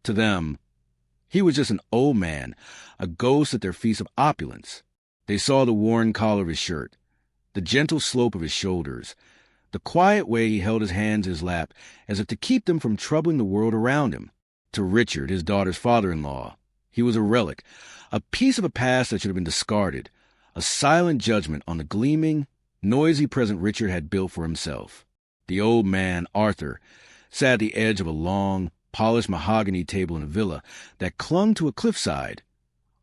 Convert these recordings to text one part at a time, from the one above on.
To them, he was just an old man, a ghost at their feast of opulence. They saw the worn collar of his shirt, the gentle slope of his shoulders, the quiet way he held his hands in his lap as if to keep them from troubling the world around him. To Richard, his daughter's father-in-law, he was a relic, a piece of a past that should have been discarded, a silent judgment on the gleaming, noisy present Richard had built for himself. The old man, Arthur, sat at the edge of a long, polished mahogany table in a villa that clung to a cliffside,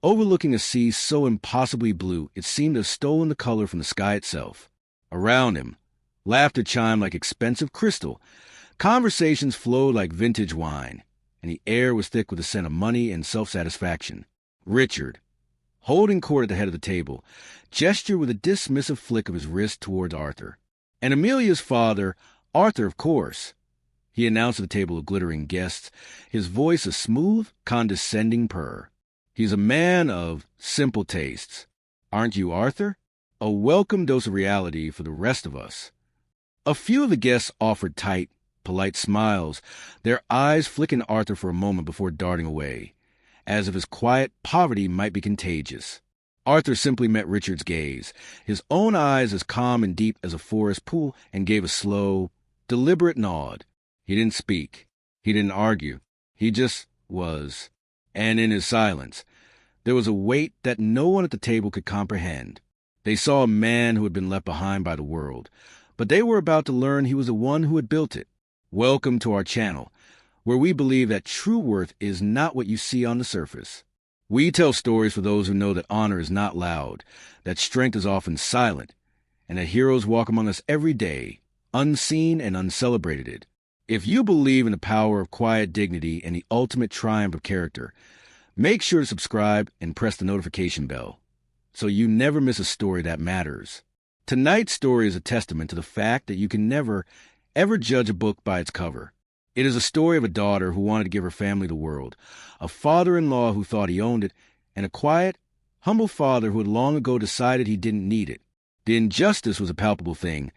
overlooking a sea so impossibly blue it seemed to have stolen the color from the sky itself. Around him, laughter chimed like expensive crystal, conversations flowed like vintage wine, and the air was thick with the scent of money and self-satisfaction. Richard, holding court at the head of the table, gestured with a dismissive flick of his wrist towards Arthur. And Amelia's father, Arthur, of course. He announced at the table of glittering guests, his voice a smooth, condescending purr. He's a man of simple tastes. Aren't you, Arthur? A welcome dose of reality for the rest of us. A few of the guests offered tight, polite smiles, their eyes flicking Arthur for a moment before darting away, as if his quiet poverty might be contagious. Arthur simply met Richard's gaze, his own eyes as calm and deep as a forest pool, and gave a slow, deliberate nod. He didn't speak. He didn't argue. He just was. And in his silence, there was a weight that no one at the table could comprehend. They saw a man who had been left behind by the world, but they were about to learn he was the one who had built it. Welcome to our channel, where we believe that true worth is not what you see on the surface. We tell stories for those who know that honor is not loud, that strength is often silent, and that heroes walk among us every day, unseen and uncelebrated. If you believe in the power of quiet dignity and the ultimate triumph of character, make sure to subscribe and press the notification bell, so you never miss a story that matters. Tonight's story is a testament to the fact that you can never, ever judge a book by its cover. It is a story of a daughter who wanted to give her family the world, a father-in-law who thought he owned it, and a quiet, humble father who had long ago decided he didn't need it. The injustice was a palpable thing,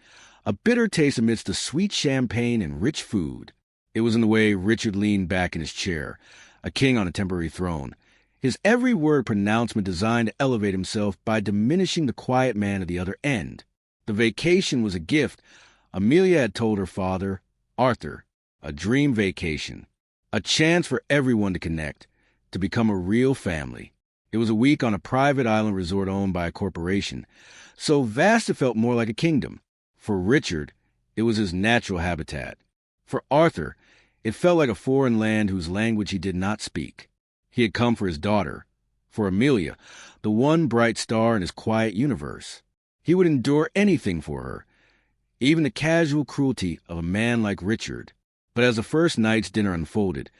a bitter taste amidst the sweet champagne and rich food. It was in the way Richard leaned back in his chair, a king on a temporary throne, his every word pronouncement designed to elevate himself by diminishing the quiet man at the other end. The vacation was a gift Amelia had told her father, Arthur, a dream vacation, a chance for everyone to connect, to become a real family. It was a week on a private island resort owned by a corporation, so vast it felt more like a kingdom. For Richard, it was his natural habitat. For Arthur, it felt like a foreign land whose language he did not speak. He had come for his daughter, for Amelia, the one bright star in his quiet universe. He would endure anything for her, even the casual cruelty of a man like Richard. But as the first night's dinner unfolded,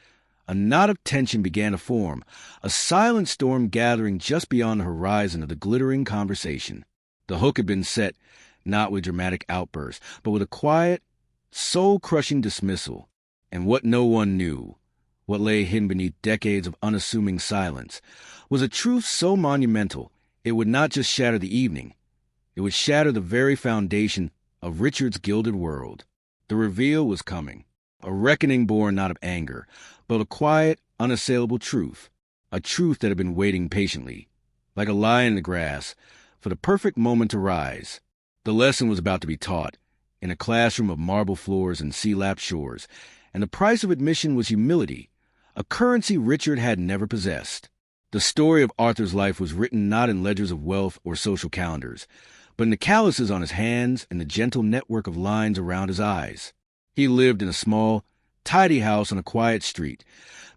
a knot of tension began to form, a silent storm gathering just beyond the horizon of the glittering conversation. The hook had been set, not with dramatic outbursts, but with a quiet, soul-crushing dismissal. And what no one knew, what lay hidden beneath decades of unassuming silence, was a truth so monumental it would not just shatter the evening, it would shatter the very foundation of Richard's gilded world. The reveal was coming, a reckoning born not of anger, but a quiet, unassailable truth, a truth that had been waiting patiently, like a lion in the grass, for the perfect moment to rise. The lesson was about to be taught, in a classroom of marble floors and sea-lapped shores, and the price of admission was humility, a currency Richard had never possessed. The story of Arthur's life was written not in ledgers of wealth or social calendars, but in the calluses on his hands and the gentle network of lines around his eyes. He lived in a small, tidy house on a quiet street,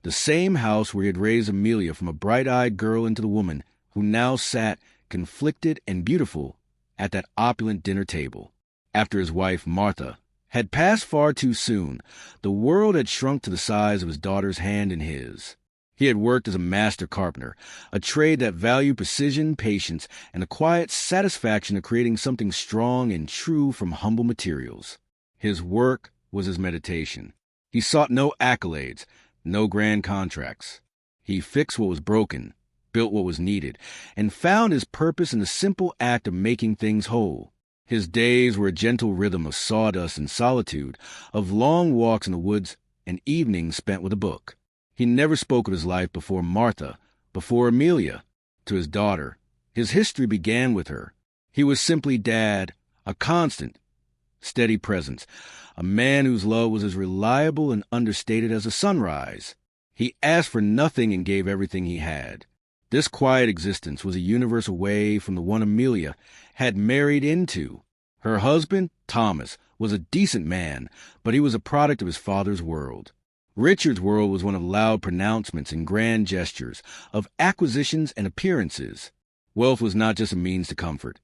the same house where he had raised Amelia from a bright-eyed girl into the woman who now sat, conflicted and beautiful, at that opulent dinner table. After his wife, Martha, had passed far too soon, the world had shrunk to the size of his daughter's hand in his. He had worked as a master carpenter, a trade that valued precision, patience, and the quiet satisfaction of creating something strong and true from humble materials. His work was his meditation. He sought no accolades, no grand contracts. He fixed what was broken, built what was needed, and found his purpose in the simple act of making things whole. His days were a gentle rhythm of sawdust and solitude, of long walks in the woods and evenings spent with a book. He never spoke of his life before Martha, before Amelia, to his daughter. His history began with her. He was simply Dad, a constant, steady presence, a man whose love was as reliable and understated as a sunrise. He asked for nothing and gave everything he had. This quiet existence was a universe away from the one Amelia had married into. Her husband, Thomas, was a decent man, but he was a product of his father's world. Richard's world was one of loud pronouncements and grand gestures, of acquisitions and appearances. Wealth was not just a means to comfort.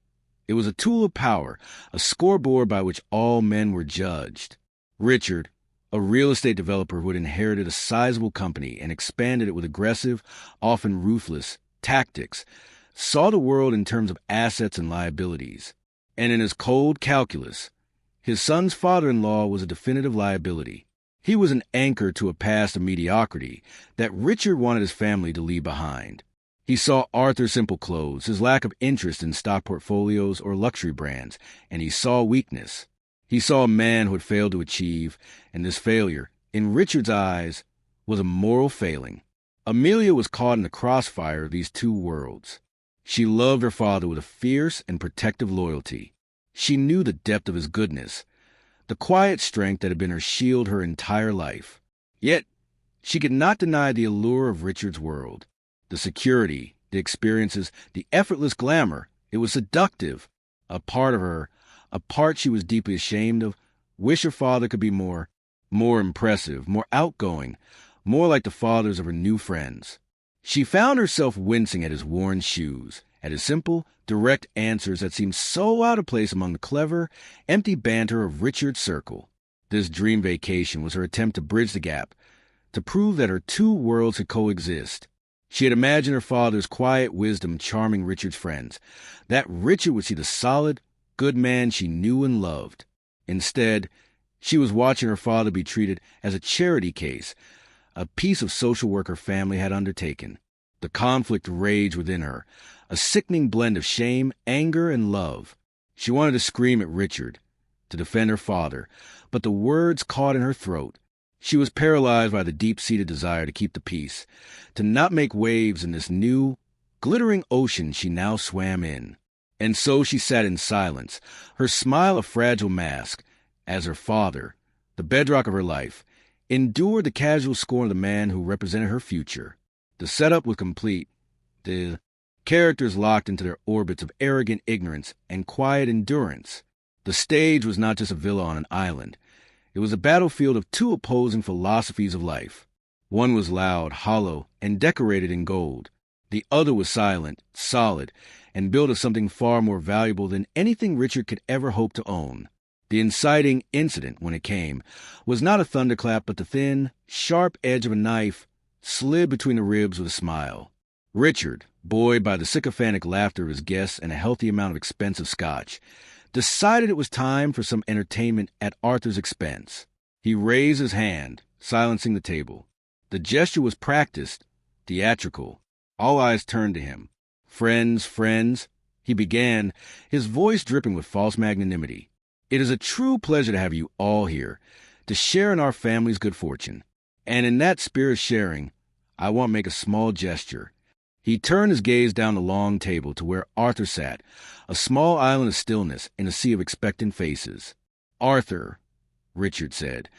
It was a tool of power, a scoreboard by which all men were judged. Richard, a real estate developer who had inherited a sizable company and expanded it with aggressive, often ruthless, tactics, saw the world in terms of assets and liabilities. And in his cold calculus, his son's father-in-law was a definitive liability. He was an anchor to a past of mediocrity that Richard wanted his family to leave behind. He saw Arthur's simple clothes, his lack of interest in stock portfolios or luxury brands, and he saw weakness. He saw a man who had failed to achieve, and this failure, in Richard's eyes, was a moral failing. Amelia was caught in the crossfire of these two worlds. She loved her father with a fierce and protective loyalty. She knew the depth of his goodness, the quiet strength that had been her shield her entire life. Yet, she could not deny the allure of Richard's world. The security, the experiences, the effortless glamour, it was seductive. A part of her, a part she was deeply ashamed of, wished her father could be more impressive, more outgoing, more like the fathers of her new friends. She found herself wincing at his worn shoes, at his simple, direct answers that seemed so out of place among the clever, empty banter of Richard's circle. This dream vacation was her attempt to bridge the gap, to prove that her two worlds could coexist. She had imagined her father's quiet wisdom charming Richard's friends, that Richard would see the solid, good man she knew and loved. Instead, she was watching her father be treated as a charity case, a piece of social work her family had undertaken. The conflict raged within her, a sickening blend of shame, anger, and love. She wanted to scream at Richard, to defend her father, but the words caught in her throat. She was paralyzed by the deep-seated desire to keep the peace, to not make waves in this new, glittering ocean she now swam in. And so she sat in silence, her smile a fragile mask, as her father, the bedrock of her life, endured the casual scorn of the man who represented her future. The setup was complete. The characters locked into their orbits of arrogant ignorance and quiet endurance. The stage was not just a villa on an island. It was a battlefield of two opposing philosophies of life. One was loud, hollow, and decorated in gold. The other was silent, solid, and built of something far more valuable than anything Richard could ever hope to own. The inciting incident, when it came, was not a thunderclap, but the thin, sharp edge of a knife slid between the ribs with a smile. Richard, buoyed by the sycophantic laughter of his guests and a healthy amount of expensive scotch, decided it was time for some entertainment at Arthur's expense. He raised his hand, silencing the table. The gesture was practiced, theatrical. All eyes turned to him. Friends, he began, his voice dripping with false magnanimity. It is a true pleasure to have you all here, to share in our family's good fortune. And in that spirit of sharing, I want to make a small gesture. He turned his gaze down the long table to where Arthur sat, a small island of stillness in a sea of expectant faces. "Arthur," Richard said,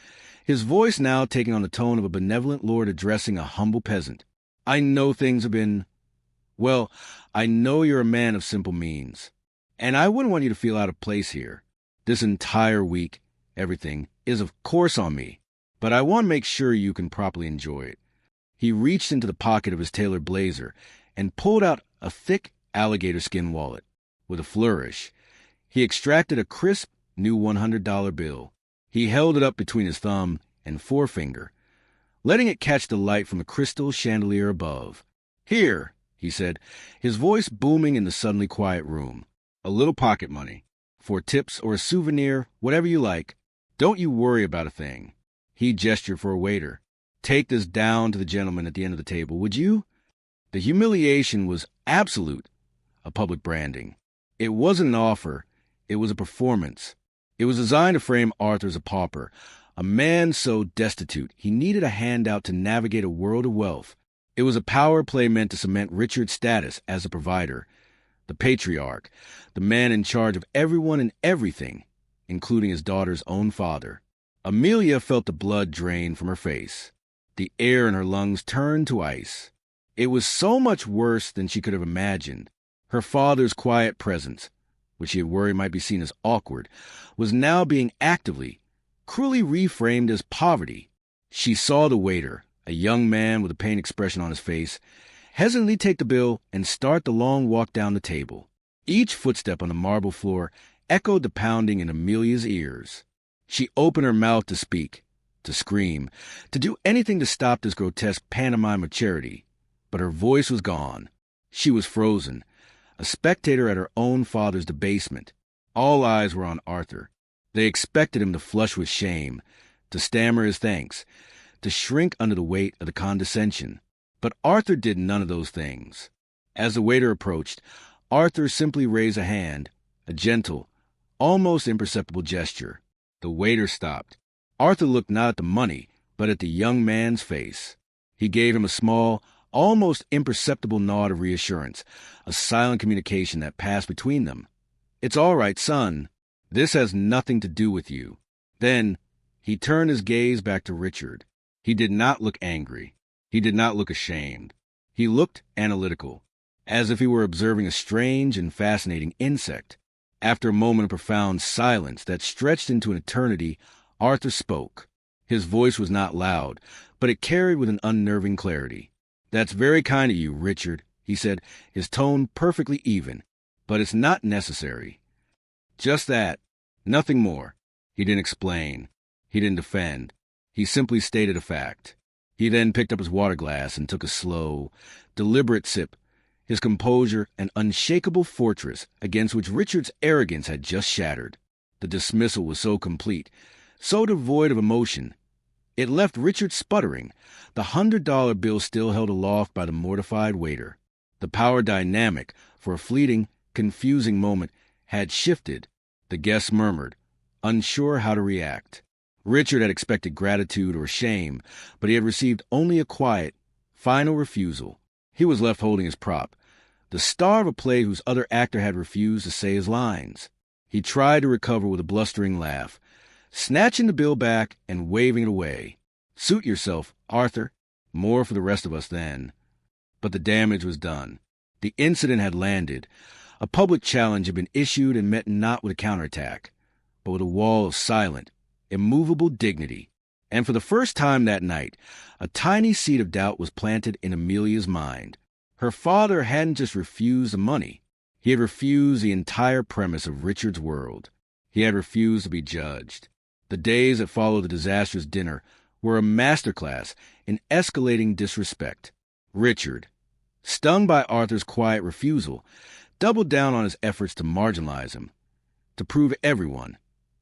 his voice now taking on the tone of a benevolent lord addressing a humble peasant. "I know things have been... Well, I know you're a man of simple means, and I wouldn't want you to feel out of place here. This entire week, everything, is of course on me, but I want to make sure you can properly enjoy it." He reached into the pocket of his tailored blazer and pulled out a thick alligator skin wallet. With a flourish, he extracted a crisp, new $100 bill. He held it up between his thumb and forefinger, letting it catch the light from the crystal chandelier above. "Here," he said, his voice booming in the suddenly quiet room. "A little pocket money. For tips or a souvenir, whatever you like. Don't you worry about a thing." He gestured for a waiter. "Take this down to the gentleman at the end of the table, would you?" The humiliation was absolute, a public branding. It wasn't an offer, it was a performance. It was designed to frame Arthur as a pauper, A man so destitute, he needed a handout to navigate a world of wealth. It was a power play meant to cement Richard's status as a provider, the patriarch, the man in charge of everyone and everything, including his daughter's own father. Amelia felt the blood drain from her face. The air in her lungs turned to ice. It was so much worse than she could have imagined. Her father's quiet presence, which she had worried might be seen as awkward, was now being actively, cruelly reframed as poverty. She saw the waiter, a young man with a pained expression on his face, hesitantly take the bill and start the long walk down the table. Each footstep on the marble floor echoed the pounding in Amelia's ears. She opened her mouth to speak, to scream, to do anything to stop this grotesque pantomime of charity, but her voice was gone. She was frozen, a spectator at her own father's debasement. All eyes were on Arthur. They expected him to flush with shame, to stammer his thanks, to shrink under the weight of the condescension. But Arthur did none of those things. As the waiter approached, Arthur simply raised a hand, a gentle, almost imperceptible gesture. The waiter stopped. Arthur looked not at the money, but at the young man's face. He gave him a small, almost imperceptible nod of reassurance, a silent communication that passed between them. "It's all right, son. This has nothing to do with you." Then he turned his gaze back to Richard. He did not look angry. He did not look ashamed. He looked analytical, as if he were observing a strange and fascinating insect. After a moment of profound silence that stretched into an eternity, Arthur spoke. His voice was not loud, but it carried with an unnerving clarity. "That's very kind of you, Richard," he said, his tone perfectly even, "but it's not necessary." Just that. Nothing more. He didn't explain. He didn't defend. He simply stated a fact. He then picked up his water glass and took a slow, deliberate sip, his composure an unshakable fortress against which Richard's arrogance had just shattered. The dismissal was so complete, so devoid of emotion. It left Richard sputtering, the $100 bill still held aloft by the mortified waiter. The power dynamic, for a fleeting, confusing moment, had shifted. The guest murmured, unsure how to react. Richard had expected gratitude or shame, but he had received only a quiet, final refusal. He was left holding his prop, the star of a play whose other actor had refused to say his lines. He tried to recover with a blustering laugh, snatching the bill back and waving it away. "Suit yourself, Arthur. More for the rest of us then." But the damage was done. The incident had landed. A public challenge had been issued and met not with a counterattack, but with a wall of silent, immovable dignity. And for the first time that night, a tiny seed of doubt was planted in Amelia's mind. Her father hadn't just refused the money. He had refused the entire premise of Richard's world. He had refused to be judged. The days that followed the disastrous dinner were a masterclass in escalating disrespect. Richard, stung by Arthur's quiet refusal, doubled down on his efforts to marginalize him, to prove everyone,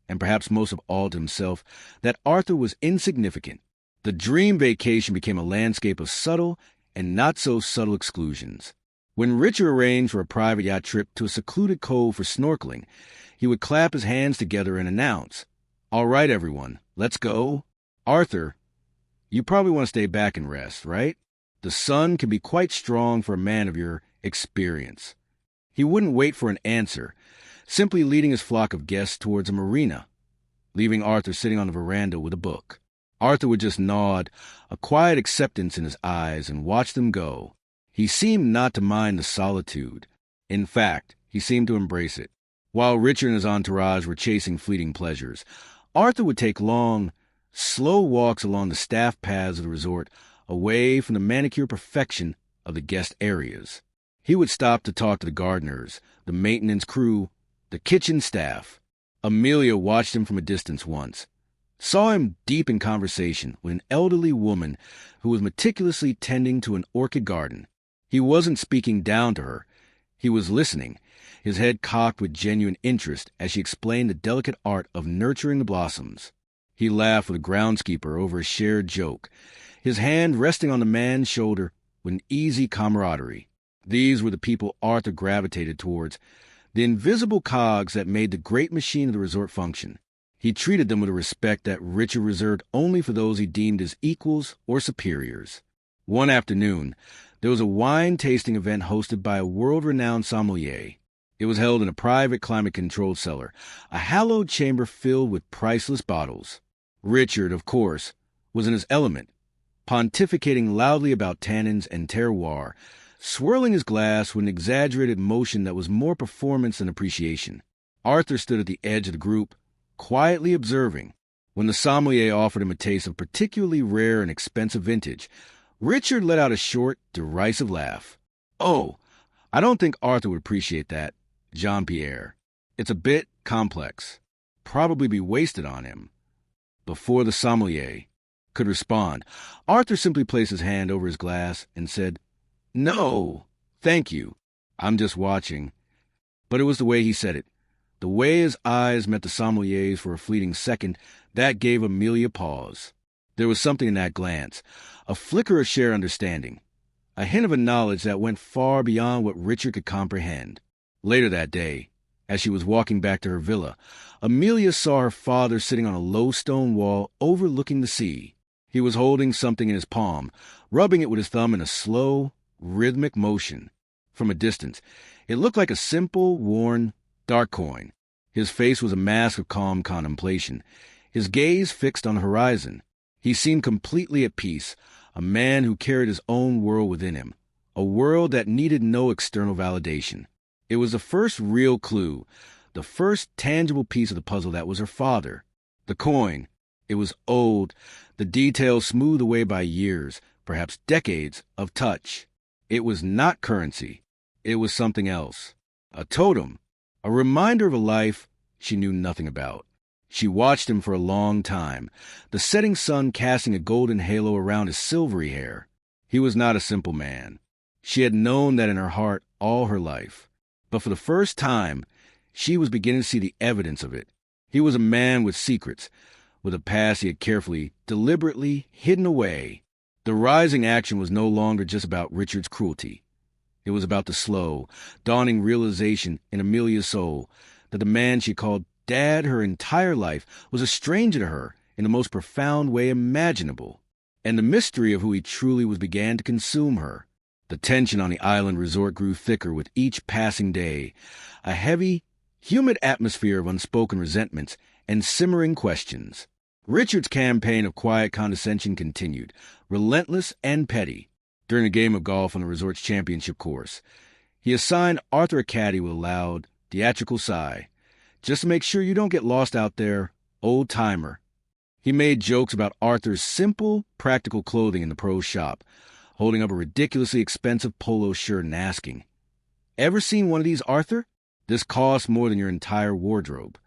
and perhaps most of all to himself, that Arthur was insignificant. The dream vacation became a landscape of subtle and not-so-subtle exclusions. When Richard arranged for a private yacht trip to a secluded cove for snorkeling, he would clap his hands together and announce, "All right, everyone, let's go." "Arthur, you probably want to stay back and rest, right? The sun can be quite strong for a man of your experience." He wouldn't wait for an answer, simply leading his flock of guests towards a marina, leaving Arthur sitting on the veranda with a book. Arthur would just nod, a quiet acceptance in his eyes, and watch them go. He seemed not to mind the solitude. In fact, he seemed to embrace it. While Richard and his entourage were chasing fleeting pleasures, Arthur would take long, slow walks along the staffed paths of the resort, away from the manicured perfection of the guest areas. He would stop to talk to the gardeners, the maintenance crew, the kitchen staff. Amelia watched him from a distance once, saw him deep in conversation with an elderly woman who was meticulously tending to an orchid garden. He wasn't speaking down to her. He was listening, his head cocked with genuine interest as she explained the delicate art of nurturing the blossoms. He laughed with a groundskeeper over a shared joke, his hand resting on the man's shoulder with an easy camaraderie. These were the people Arthur gravitated towards, the invisible cogs that made the great machine of the resort function. He treated them with a respect that Richard reserved only for those he deemed his equals or superiors. One afternoon, there was a wine-tasting event hosted by a world-renowned sommelier. It was held in a private climate-controlled cellar, a hallowed chamber filled with priceless bottles. Richard, of course, was in his element, pontificating loudly about tannins and terroir, swirling his glass with an exaggerated motion that was more performance than appreciation. Arthur stood at the edge of the group, quietly observing. When the sommelier offered him a taste of particularly rare and expensive vintage, Richard let out a short, derisive laugh. "Oh, I don't think Arthur would appreciate that, Jean-Pierre. It's a bit complex. Probably be wasted on him." Before the sommelier could respond, Arthur simply placed his hand over his glass and said, "No, thank you. I'm just watching." But it was the way he said it, the way his eyes met the sommelier's for a fleeting second, that gave Amelia pause. There was something in that glance, a flicker of shared understanding, a hint of a knowledge that went far beyond what Richard could comprehend. Later that day, as she was walking back to her villa, Amelia saw her father sitting on a low stone wall overlooking the sea. He was holding something in his palm, rubbing it with his thumb in a slow, rhythmic motion. From a distance, it looked like a simple, worn, dark coin. His face was a mask of calm contemplation, his gaze fixed on the horizon. He seemed completely at peace, a man who carried his own world within him, a world that needed no external validation. It was the first real clue, the first tangible piece of the puzzle that was her father. The coin, it was old, the details smoothed away by years, perhaps decades, of touch. It was not currency. It was something else. A totem, a reminder of a life she knew nothing about. She watched him for a long time, the setting sun casting a golden halo around his silvery hair. He was not a simple man. She had known that in her heart all her life. But for the first time, she was beginning to see the evidence of it. He was a man with secrets, with a past he had carefully, deliberately hidden away. The rising action was no longer just about Richard's cruelty. It was about the slow, dawning realization in Amelia's soul that the man she called Dad her entire life was a stranger to her in the most profound way imaginable. And the mystery of who he truly was began to consume her. The tension on the island resort grew thicker with each passing day, a heavy, humid atmosphere of unspoken resentments and simmering questions. Richard's campaign of quiet condescension continued, relentless and petty. During a game of golf on the resort's championship course, he assigned Arthur a caddy with a loud, theatrical sigh. "Just to make sure you don't get lost out there, old-timer." He made jokes about Arthur's simple, practical clothing in the pro shop, holding up a ridiculously expensive polo shirt and asking, "Ever seen one of these, Arthur? This costs more than your entire wardrobe."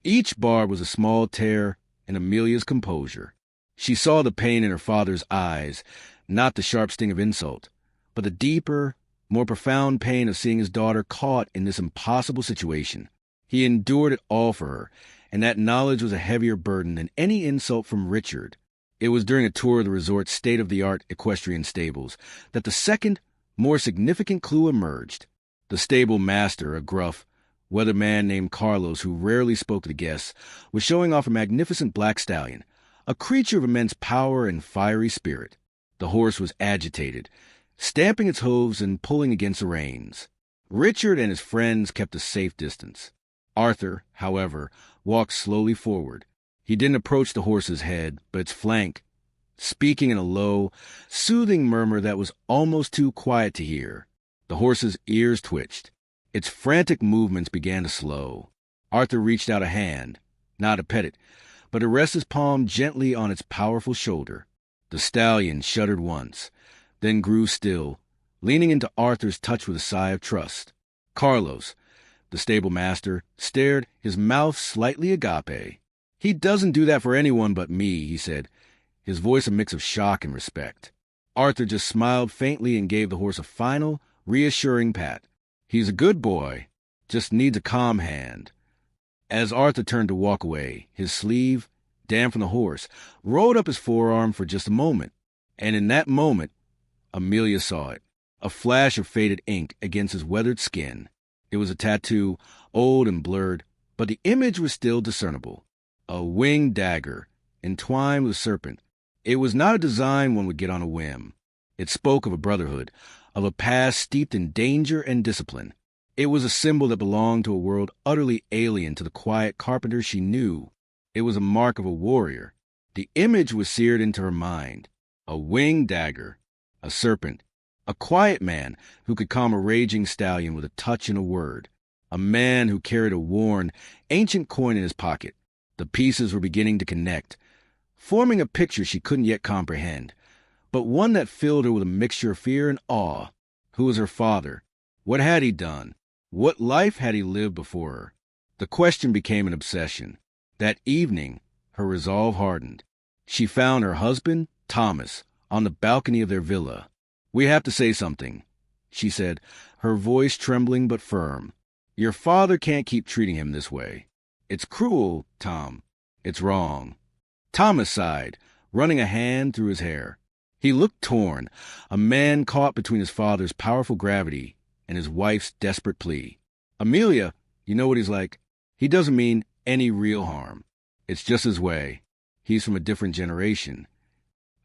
Each barb was a small tear in Amelia's composure. She saw the pain in her father's eyes, not the sharp sting of insult, but the deeper, more profound pain of seeing his daughter caught in this impossible situation. He endured it all for her, and that knowledge was a heavier burden than any insult from Richard. It was during a tour of the resort's state-of-the-art equestrian stables that the second, more significant clue emerged. The stable master, a gruff, weathered man named Carlos who rarely spoke to the guests, was showing off a magnificent black stallion, a creature of immense power and fiery spirit. The horse was agitated, stamping its hooves and pulling against the reins. Richard and his friends kept a safe distance. Arthur, however, walked slowly forward. He didn't approach the horse's head, but its flank, speaking in a low, soothing murmur that was almost too quiet to hear. The horse's ears twitched. Its frantic movements began to slow. Arthur reached out a hand, not to pet it, but to rest his palm gently on its powerful shoulder. The stallion shuddered once, then grew still, leaning into Arthur's touch with a sigh of trust. Carlos, the stable master, stared, his mouth slightly agape. "He doesn't do that for anyone but me," he said, his voice a mix of shock and respect. Arthur just smiled faintly and gave the horse a final, reassuring pat. "He's a good boy, just needs a calm hand." As Arthur turned to walk away, his sleeve, damp from the horse, rolled up his forearm for just a moment. And in that moment, Amelia saw it, a flash of faded ink against his weathered skin. It was a tattoo, old and blurred, but the image was still discernible. A winged dagger, entwined with a serpent. It was not a design one would get on a whim. It spoke of a brotherhood, of a past steeped in danger and discipline. It was a symbol that belonged to a world utterly alien to the quiet carpenter she knew. It was a mark of a warrior. The image was seared into her mind. A winged dagger, a serpent, a quiet man who could calm a raging stallion with a touch and a word. A man who carried a worn, ancient coin in his pocket. The pieces were beginning to connect, forming a picture she couldn't yet comprehend, but one that filled her with a mixture of fear and awe. Who was her father? What had he done? What life had he lived before her? The question became an obsession. That evening, her resolve hardened. She found her husband, Thomas, on the balcony of their villa. "We have to say something," she said, her voice trembling but firm. "Your father can't keep treating him this way. It's cruel, Tom. It's wrong." Thomas sighed, running a hand through his hair. He looked torn, a man caught between his father's powerful gravity and his wife's desperate plea. "Amelia, you know what he's like. He doesn't mean any real harm. It's just his way. He's from a different generation."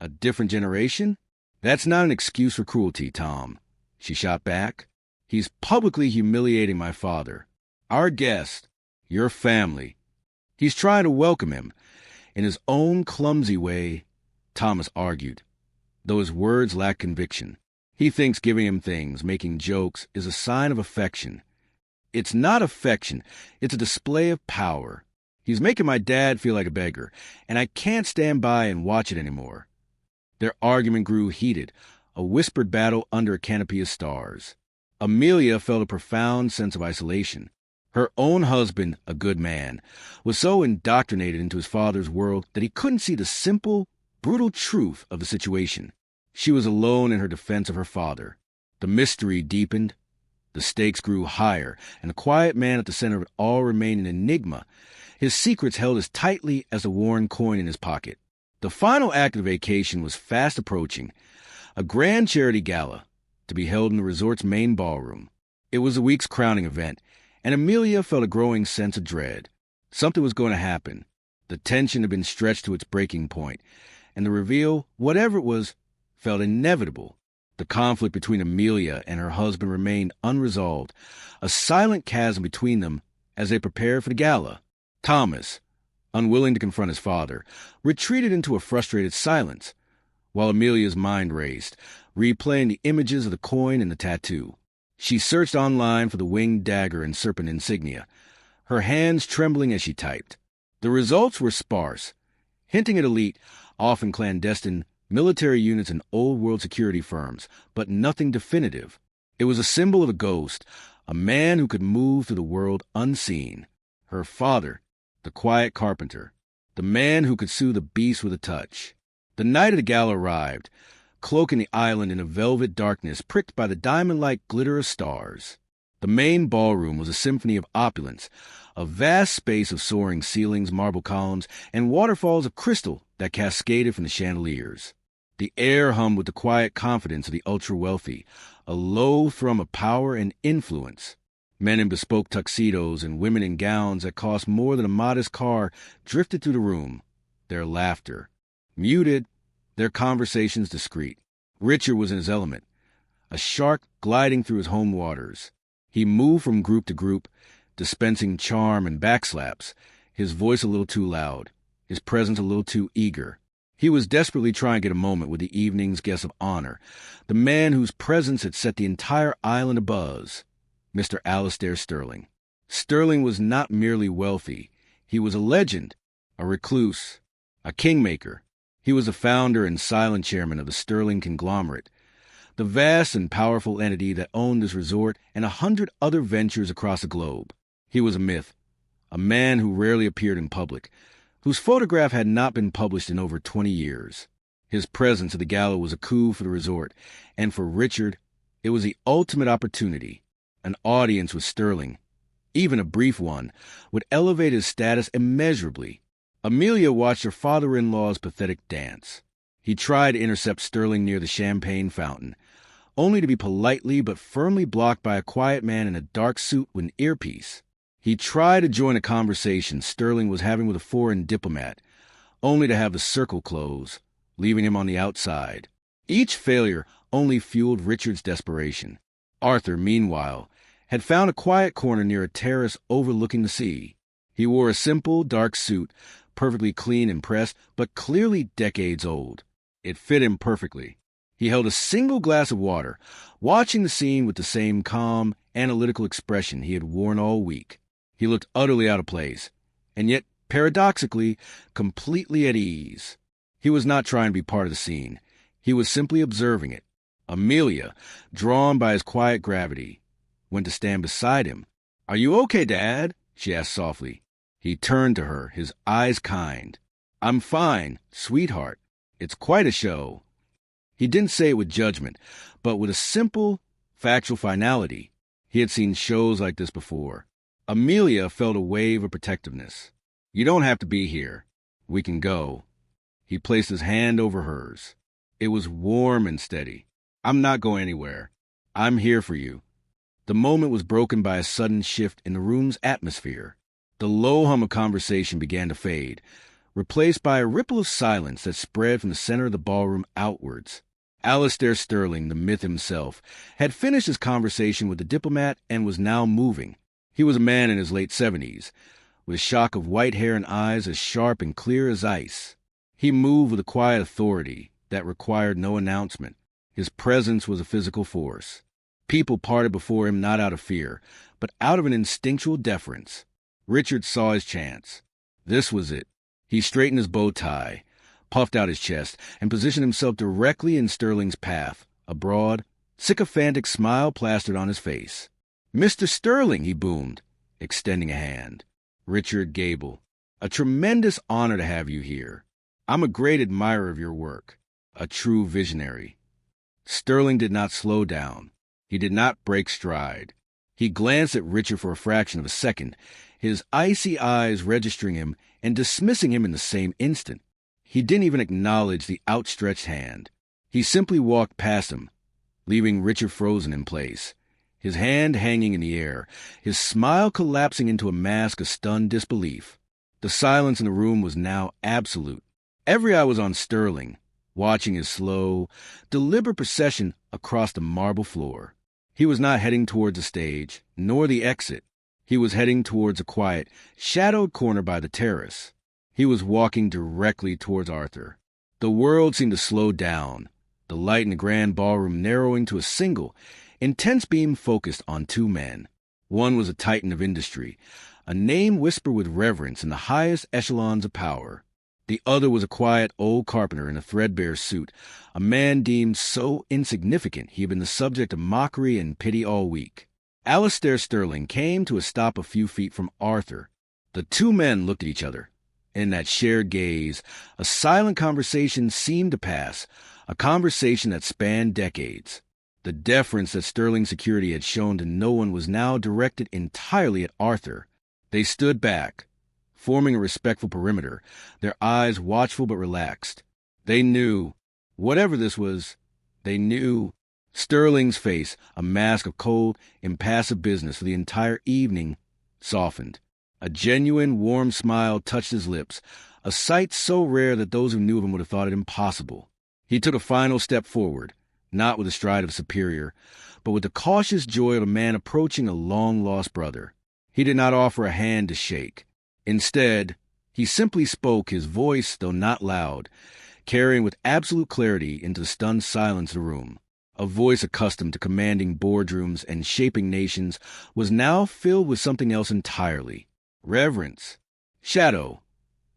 "A different generation? That's not an excuse for cruelty, Tom," she shot back. "He's publicly humiliating my father, our guest, your family. He's trying to welcome him in his own clumsy way," Thomas argued, though his words lacked conviction. "He thinks giving him things, making jokes, is a sign of affection. It's not affection. It's a display of power. He's making my dad feel like a beggar, and I can't stand by and watch it anymore." Their argument grew heated, a whispered battle under a canopy of stars. Amelia felt a profound sense of isolation. Her own husband, a good man, was so indoctrinated into his father's world that he couldn't see the simple, brutal truth of the situation. She was alone in her defense of her father. The mystery deepened. The stakes grew higher, and the quiet man at the center of it all remained an enigma, his secrets held as tightly as the worn coin in his pocket. The final act of the vacation was fast approaching, a grand charity gala to be held in the resort's main ballroom. It was the week's crowning event, and Amelia felt a growing sense of dread. Something was going to happen. The tension had been stretched to its breaking point, and the reveal, whatever it was, felt inevitable. The conflict between Amelia and her husband remained unresolved, a silent chasm between them as they prepared for the gala. Thomas, unwilling to confront his father, retreated into a frustrated silence, while Amelia's mind raced, replaying the images of the coin and the tattoo. She searched online for the winged dagger and serpent insignia, her hands trembling as she typed. The results were sparse, hinting at elite, often clandestine, military units and old-world security firms, but nothing definitive. It was a symbol of a ghost, a man who could move through the world unseen. Her father, the quiet carpenter, the man who could soothe the beast with a touch. The night of the gala arrived, cloaking the island in a velvet darkness pricked by the diamond-like glitter of stars. The main ballroom was a symphony of opulence, a vast space of soaring ceilings, marble columns, and waterfalls of crystal that cascaded from the chandeliers. The air hummed with the quiet confidence of the ultra-wealthy, a low thrum of power and influence. Men in bespoke tuxedos and women in gowns that cost more than a modest car drifted through the room, their laughter muted, their conversations discreet. Richard was in his element, a shark gliding through his home waters. He moved from group to group, dispensing charm and backslaps, his voice a little too loud, his presence a little too eager. He was desperately trying to get a moment with the evening's guest of honor, the man whose presence had set the entire island abuzz, Mr. Alastair Sterling. Sterling was not merely wealthy. He was a legend, a recluse, a kingmaker. He was the founder and silent chairman of the Sterling conglomerate, the vast and powerful entity that owned this resort and 100 other ventures across the globe. He was a myth, a man who rarely appeared in public, whose photograph had not been published in over 20 years. His presence at the gala was a coup for the resort, and for Richard, it was the ultimate opportunity. An audience with Sterling, even a brief one, would elevate his status immeasurably. Amelia watched her father-in-law's pathetic dance. He tried to intercept Sterling near the champagne fountain, only to be politely but firmly blocked by a quiet man in a dark suit with an earpiece. He tried to join a conversation Sterling was having with a foreign diplomat, only to have the circle close, leaving him on the outside. Each failure only fueled Richard's desperation. Arthur, meanwhile, had found a quiet corner near a terrace overlooking the sea. He wore a simple, dark suit, perfectly clean and pressed, but clearly decades old. It fit him perfectly. He held a single glass of water, watching the scene with the same calm, analytical expression he had worn all week. He looked utterly out of place, and yet, paradoxically, completely at ease. He was not trying to be part of the scene. He was simply observing it. Amelia, drawn by his quiet gravity, went to stand beside him. "Are you okay, Dad?" she asked softly. He turned to her, his eyes kind. "I'm fine, sweetheart. It's quite a show." He didn't say it with judgment, but with a simple, factual finality. He had seen shows like this before. Amelia felt a wave of protectiveness. "You don't have to be here. We can go." He placed his hand over hers. It was warm and steady. "I'm not going anywhere. I'm here for you." The moment was broken by a sudden shift in the room's atmosphere. The low hum of conversation began to fade, replaced by a ripple of silence that spread from the center of the ballroom outwards. Alistair Sterling, the myth himself, had finished his conversation with the diplomat and was now moving. He was a man in his late 70s, with a shock of white hair and eyes as sharp and clear as ice. He moved with a quiet authority that required no announcement. His presence was a physical force. People parted before him not out of fear, but out of an instinctual deference. Richard saw his chance. This was it. He straightened his bow tie, puffed out his chest, and positioned himself directly in Sterling's path, a broad, sycophantic smile plastered on his face. "Mr. Sterling," he boomed, extending a hand. "Richard Gable, a tremendous honor to have you here. I'm a great admirer of your work, a true visionary." Sterling did not slow down. He did not break stride. He glanced at Richard for a fraction of a second, his icy eyes registering him and dismissing him in the same instant. He didn't even acknowledge the outstretched hand. He simply walked past him, leaving Richard frozen in place, his hand hanging in the air, his smile collapsing into a mask of stunned disbelief. The silence in the room was now absolute. Every eye was on Sterling, watching his slow, deliberate procession across the marble floor. He was not heading towards the stage, nor the exit. He was heading towards a quiet, shadowed corner by the terrace. He was walking directly towards Arthur. The world seemed to slow down, the light in the grand ballroom narrowing to a single, intense beam focused on two men. One was a titan of industry, a name whispered with reverence in the highest echelons of power. The other was a quiet old carpenter in a threadbare suit, a man deemed so insignificant he had been the subject of mockery and pity all week. Alistair Sterling came to a stop a few feet from Arthur. The two men looked at each other. In that shared gaze, a silent conversation seemed to pass, a conversation that spanned decades. The deference that Sterling's security had shown to no one was now directed entirely at Arthur. They stood back, forming a respectful perimeter, their eyes watchful but relaxed. They knew, whatever this was, they knew. Sterling's face, a mask of cold, impassive business for the entire evening, softened. A genuine, warm smile touched his lips, a sight so rare that those who knew him would have thought it impossible. He took a final step forward, not with the stride of a superior, but with the cautious joy of a man approaching a long-lost brother. He did not offer a hand to shake. Instead, he simply spoke, his voice, though not loud, carrying with absolute clarity into the stunned silence of the room. A voice accustomed to commanding boardrooms and shaping nations was now filled with something else entirely. Reverence. "Shadow,"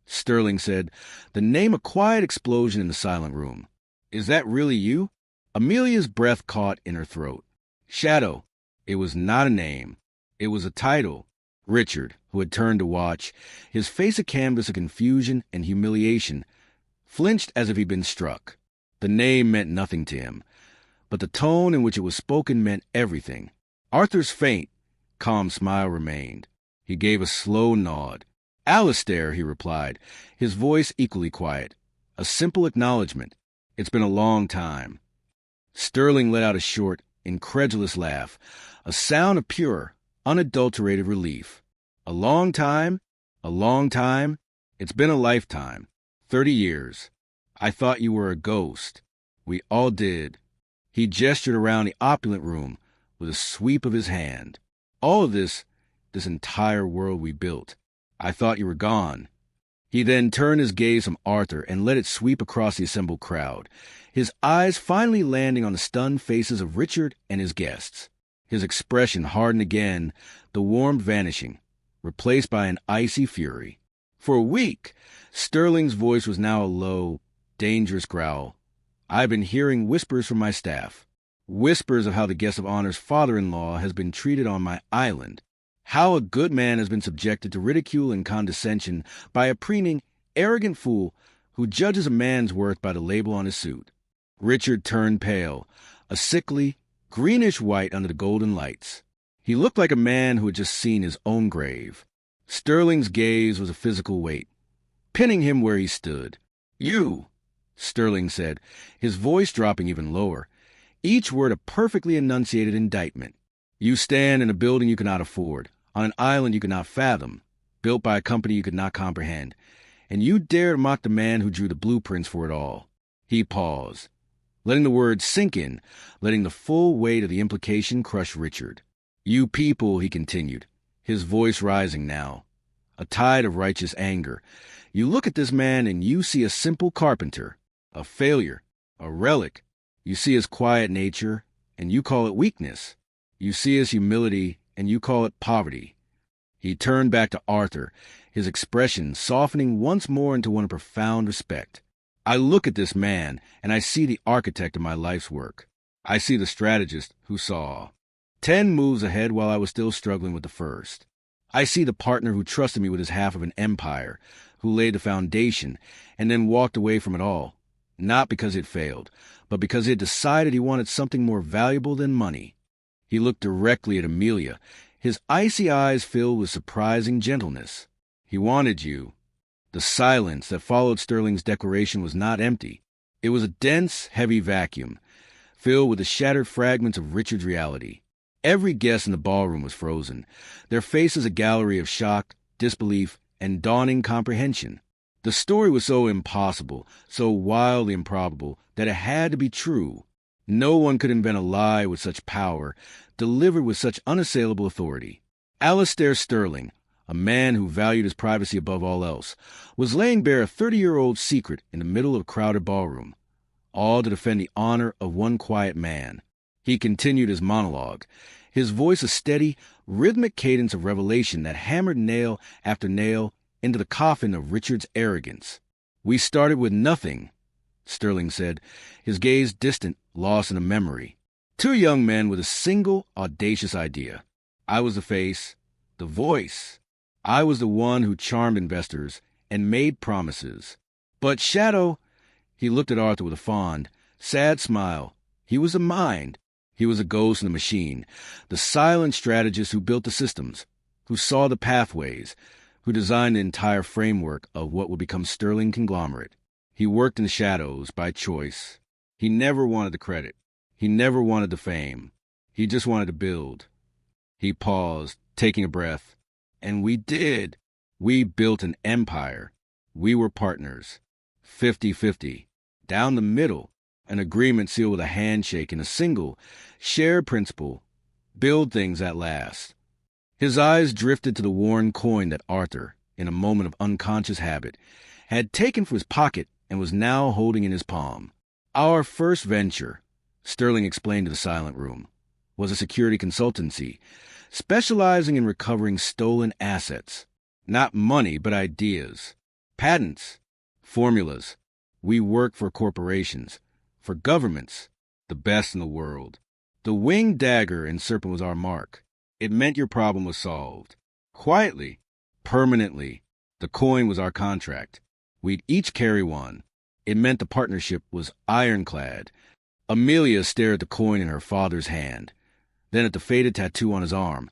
Sterling said, the name a quiet explosion in the silent room. "Is that really you?" Amelia's breath caught in her throat. Shadow. It was not a name. It was a title. Richard, who had turned to watch, his face a canvas of confusion and humiliation, flinched as if he'd been struck. The name meant nothing to him, but the tone in which it was spoken meant everything. Arthur's faint, calm smile remained. He gave a slow nod. "Alistair," he replied, his voice equally quiet. A simple acknowledgement. "It's been a long time." Sterling let out a short, incredulous laugh, a sound of pure, unadulterated relief. A long time? A long time? It's been a lifetime. 30 years. I thought you were a ghost. We all did. He gestured around the opulent room with a sweep of his hand. All of this entire world we built. I thought you were gone. He then turned his gaze from Arthur and let it sweep across the assembled crowd, his eyes finally landing on the stunned faces of Richard and his guests. His expression hardened again, the warmth vanishing, replaced by an icy fury. For a week, Sterling's voice was now a low, dangerous growl. I've been hearing whispers from my staff. Whispers of how the guest of honor's father-in-law has been treated on my island. How a good man has been subjected to ridicule and condescension by a preening, arrogant fool who judges a man's worth by the label on his suit. Richard turned pale, a sickly, greenish white under the golden lights. He looked like a man who had just seen his own grave. Sterling's gaze was a physical weight, pinning him where he stood. You, Sterling said, his voice dropping even lower, each word a perfectly enunciated indictment. You stand in a building you cannot afford, on an island you could not fathom, built by a company you could not comprehend, and you dare to mock the man who drew the blueprints for it all. He paused, letting the words sink in, letting the full weight of the implication crush Richard. You people, he continued, his voice rising now, a tide of righteous anger. You look at this man and you see a simple carpenter, a failure, a relic. You see his quiet nature, and you call it weakness. You see his humility, and you call it poverty. He turned back to Arthur, his expression softening once more into one of profound respect. I look at this man, and I see the architect of my life's work. I see the strategist who saw 10 moves ahead while I was still struggling with the first. I see the partner who trusted me with his half of an empire, who laid the foundation, and then walked away from it all, not because it failed, but because he had decided he wanted something more valuable than money. He looked directly at Amelia, his icy eyes filled with surprising gentleness. He wanted you. The silence that followed Sterling's declaration was not empty. It was a dense, heavy vacuum, filled with the shattered fragments of Richard's reality. Every guest in the ballroom was frozen, their faces a gallery of shock, disbelief, and dawning comprehension. The story was so impossible, so wildly improbable, that it had to be true. No one could invent a lie with such power, delivered with such unassailable authority. Alistair Sterling, a man who valued his privacy above all else, was laying bare a 30-year-old secret in the middle of a crowded ballroom, all to defend the honor of one quiet man. He continued his monologue, his voice a steady, rhythmic cadence of revelation that hammered nail after nail into the coffin of Richard's arrogance. We started with nothing, Sterling said, his gaze distant, lost in a memory. 2 young men with a single, audacious idea. I was the face, the voice. I was the one who charmed investors and made promises. But Shadow, he looked at Arthur with a fond, sad smile. He was a mind. He was a ghost in the machine, the silent strategist who built the systems, who saw the pathways, who designed the entire framework of what would become Sterling Conglomerate. He worked in the shadows by choice. He never wanted the credit. He never wanted the fame. He just wanted to build. He paused, taking a breath. And we did. We built an empire. We were partners. 50-50. Down the middle. An agreement sealed with a handshake and a single, shared principle. Build things at last. His eyes drifted to the worn coin that Arthur, in a moment of unconscious habit, had taken from his pocket and was now holding in his palm. Our first venture, Sterling explained to the silent room, was a security consultancy, specializing in recovering stolen assets. Not money, but ideas. Patents. Formulas. We work for corporations, for governments, the best in the world. The winged dagger and serpent was our mark. It meant your problem was solved. Quietly, permanently. The coin was our contract. We'd each carry one. It meant the partnership was ironclad. Amelia stared at the coin in her father's hand, then at the faded tattoo on his arm,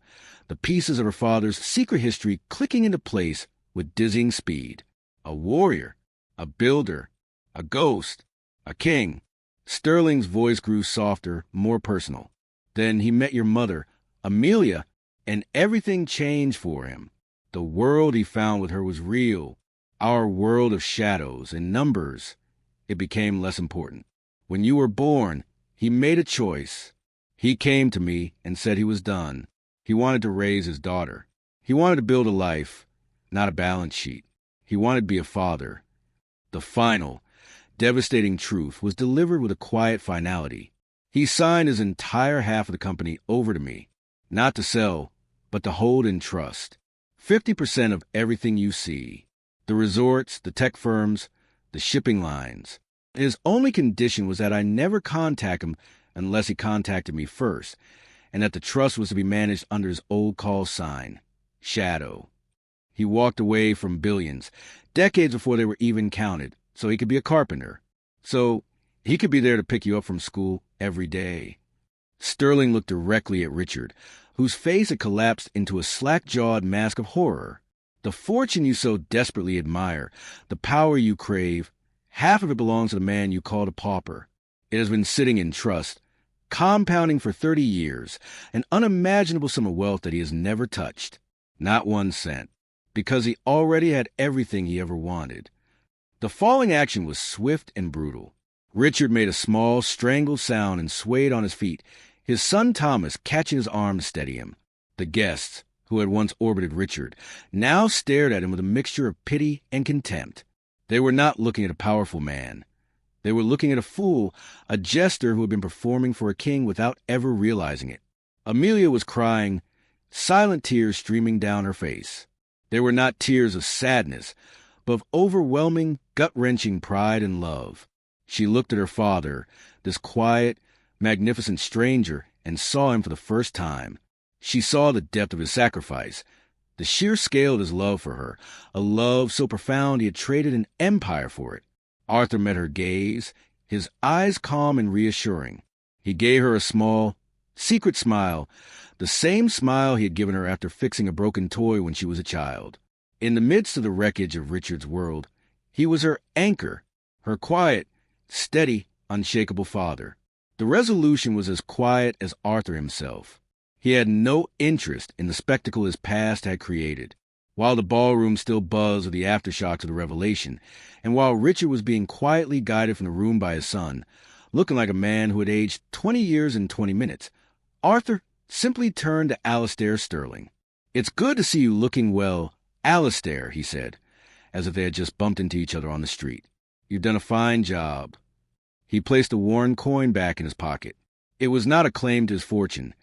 the pieces of her father's secret history clicking into place with dizzying speed. A warrior, a builder, a ghost, a king. Sterling's voice grew softer, more personal. Then he met your mother, Amelia, and everything changed for him. The world he found with her was real. Our world of shadows and numbers, it became less important. When you were born, he made a choice. He came to me and said he was done. He wanted to raise his daughter. He wanted to build a life, not a balance sheet. He wanted to be a father. The final, devastating truth was delivered with a quiet finality. He signed his entire half of the company over to me, not to sell, but to hold in trust. 50% of everything you see, the resorts, the tech firms, the shipping lines. His only condition was that I never contact him unless he contacted me first, and that the trust was to be managed under his old call sign, Shadow. He walked away from billions, decades before they were even counted, so he could be a carpenter. So he could be there to pick you up from school every day. Sterling looked directly at Richard, whose face had collapsed into a slack-jawed mask of horror. The fortune you so desperately admire, the power you crave, half of it belongs to the man you called a pauper. It has been sitting in trust, compounding for 30 years, an unimaginable sum of wealth that he has never touched. Not 1 cent. Because he already had everything he ever wanted. The falling action was swift and brutal. Richard made a small, strangled sound and swayed on his feet, his son Thomas catching his arm to steady him. The guests, who had once orbited Richard, now stared at him with a mixture of pity and contempt. They were not looking at a powerful man. They were looking at a fool, a jester who had been performing for a king without ever realizing it. Amelia was crying, silent tears streaming down her face. They were not tears of sadness, but of overwhelming, gut-wrenching pride and love. She looked at her father, this quiet, magnificent stranger, and saw him for the first time. She saw the depth of his sacrifice, the sheer scale of his love for her, a love so profound he had traded an empire for it. Arthur met her gaze, his eyes calm and reassuring. He gave her a small, secret smile, the same smile he had given her after fixing a broken toy when she was a child. In the midst of the wreckage of Richard's world, he was her anchor, her quiet, steady, unshakable father. The resolution was as quiet as Arthur himself. He had no interest in the spectacle his past had created. While the ballroom still buzzed with the aftershocks of the revelation, and while Richard was being quietly guided from the room by his son, looking like a man who had aged 20 years in 20 minutes, Arthur simply turned to Alistair Sterling. "It's good to see you looking well, Alistair," he said, as if they had just bumped into each other on the street. "You've done a fine job." He placed a worn coin back in his pocket. It was not a claim to his fortune.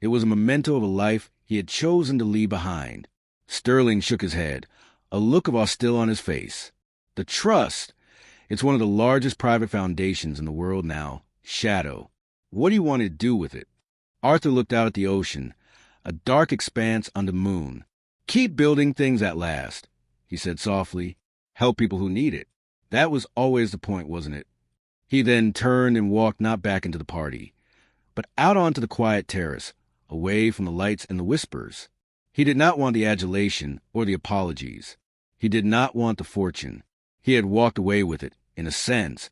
It was a memento of a life he had chosen to leave behind. Sterling shook his head, a look of hostility on his face. "The trust. It's one of the largest private foundations in the world now. Shadow. What do you want to do with it?" Arthur looked out at the ocean, a dark expanse on the moon. "Keep building things that last," he said softly. "Help people who need it. That was always the point, wasn't it?" He then turned and walked not back into the party, but out onto the quiet terrace, away from the lights and the whispers. He did not want the adulation or the apologies. He did not want the fortune. He had walked away with it, in a sense,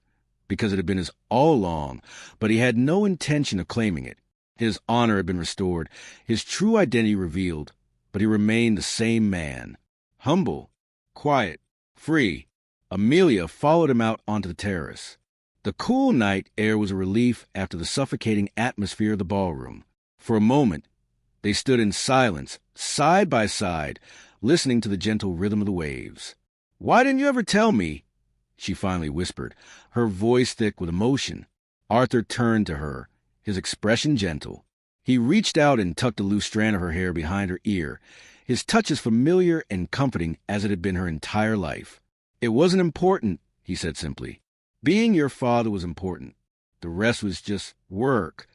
because it had been his all along, but he had no intention of claiming it. His honor had been restored, his true identity revealed, but he remained the same man. Humble, quiet, free. Amelia followed him out onto the terrace. The cool night air was a relief after the suffocating atmosphere of the ballroom. For a moment, they stood in silence, side by side, listening to the gentle rhythm of the waves. "Why didn't you ever tell me?" she finally whispered, her voice thick with emotion. Arthur turned to her, his expression gentle. He reached out and tucked a loose strand of her hair behind her ear, his touch as familiar and comforting as it had been her entire life. "It wasn't important," he said simply. "Being your father was important. The rest was just work."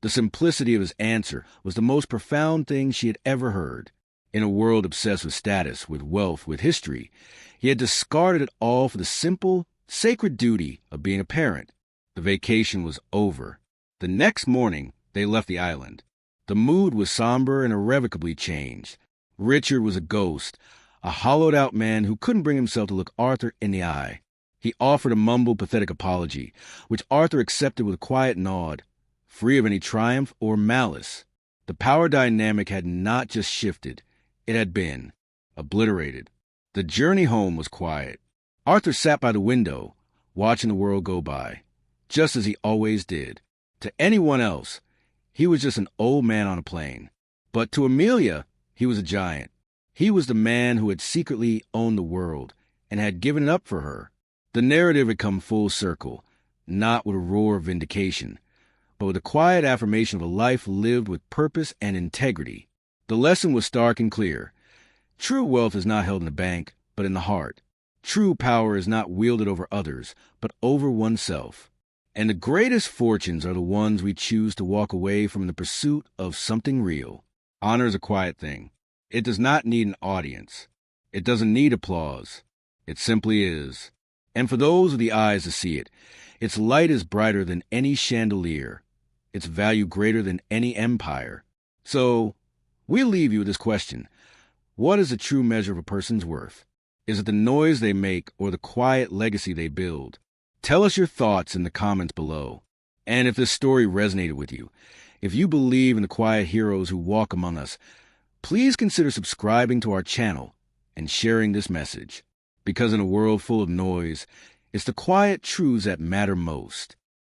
The simplicity of his answer was the most profound thing she had ever heard. In a world obsessed with status, with wealth, with history, he had discarded it all for the simple, sacred duty of being a parent. The vacation was over. The next morning, they left the island. The mood was somber and irrevocably changed. Richard was a ghost, a hollowed-out man who couldn't bring himself to look Arthur in the eye. He offered a mumbled, pathetic apology, which Arthur accepted with a quiet nod, free of any triumph or malice. The power dynamic had not just shifted, it had been. obliterated. The journey home was quiet. Arthur sat by the window, watching the world go by, just as he always did. To anyone else, he was just an old man on a plane. But to Amelia, he was a giant. He was the man who had secretly owned the world and had given it up for her. The narrative had come full circle, not with a roar of vindication, but with a quiet affirmation of a life lived with purpose and integrity. The lesson was stark and clear. True wealth is not held in the bank, but in the heart. True power is not wielded over others, but over oneself. And the greatest fortunes are the ones we choose to walk away from in the pursuit of something real. Honor is a quiet thing. It does not need an audience. It doesn't need applause. It simply is. And for those with the eyes to see it, its light is brighter than any chandelier, its value greater than any empire. So, we leave you with this question. What is the true measure of a person's worth? Is it the noise they make or the quiet legacy they build? Tell us your thoughts in the comments below. And if this story resonated with you, if you believe in the quiet heroes who walk among us, please consider subscribing to our channel and sharing this message. Because in a world full of noise, it's the quiet truths that matter most.